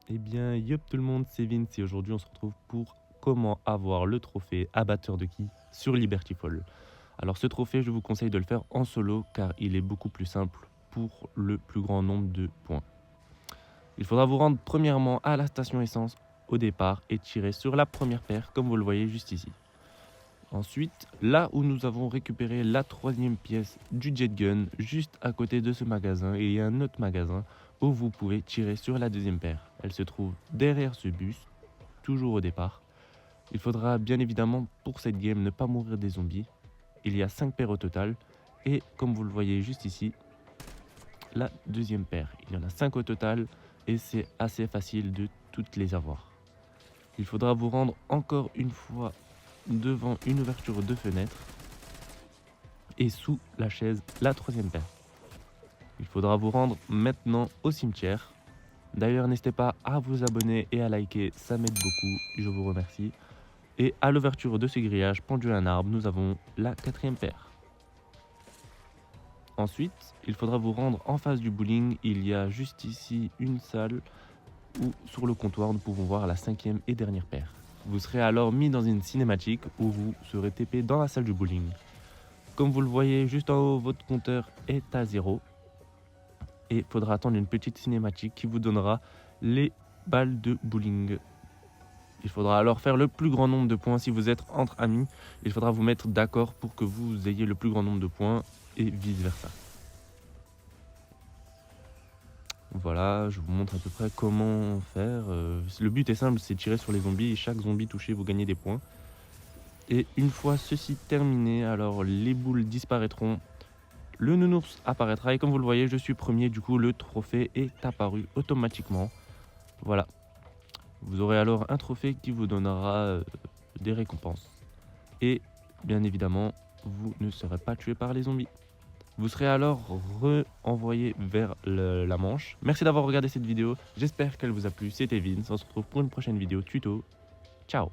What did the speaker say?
Eh bien, yop tout le monde, c'est Vince et aujourd'hui on se retrouve pour comment avoir le trophée abatteur de qui sur Liberty Fall. Alors ce trophée, je vous conseille de le faire en solo car il est beaucoup plus simple pour le plus grand nombre de points. Il faudra vous rendre premièrement à la station essence au départ et tirer sur la première paire comme vous le voyez juste ici. Ensuite, là où nous avons récupéré la troisième pièce du jet gun, juste à côté de ce magasin, il y a un autre magasin où vous pouvez tirer sur la deuxième paire. Elle se trouve derrière ce bus, toujours au départ. Il faudra bien évidemment pour cette game ne pas mourir des zombies. Il y a 5 paires au total et comme vous le voyez juste ici, la deuxième paire. Il y en a 5 au total et c'est assez facile de toutes les avoir. Il faudra vous rendre encore une fois devant une ouverture de fenêtre et sous la chaise la troisième paire. Il faudra vous rendre maintenant au cimetière. D'ailleurs, n'hésitez pas à vous abonner et à liker, ça m'aide beaucoup, je vous remercie. Et à l'ouverture de ce grillage pendu à un arbre, nous avons la quatrième paire. Ensuite, il faudra vous rendre en face du bowling. Il y a juste ici une salle où sur le comptoir nous pouvons voir la cinquième et dernière paire. Vous serez alors mis dans une cinématique où vous serez TP dans la salle du bowling. Comme vous le voyez juste en haut, votre compteur est à 0. Et il faudra attendre une petite cinématique qui vous donnera les balles de bowling. Il faudra alors faire le plus grand nombre de points. Si vous êtes entre amis, il faudra vous mettre d'accord pour que vous ayez le plus grand nombre de points et vice versa. Voilà, je vous montre à peu près comment faire. Le but est simple, c'est de tirer sur les zombies et chaque zombie touché, vous gagnez des points. Et une fois ceci terminé, alors les boules disparaîtront. Le nounours apparaîtra et comme vous le voyez, je suis premier, du coup le trophée est apparu automatiquement. Voilà. Vous aurez alors un trophée qui vous donnera des récompenses. Et bien évidemment, vous ne serez pas tué par les zombies. Vous serez alors re-envoyé vers la manche. Merci d'avoir regardé cette vidéo. J'espère qu'elle vous a plu. C'était Vince. On se retrouve pour une prochaine vidéo tuto. Ciao.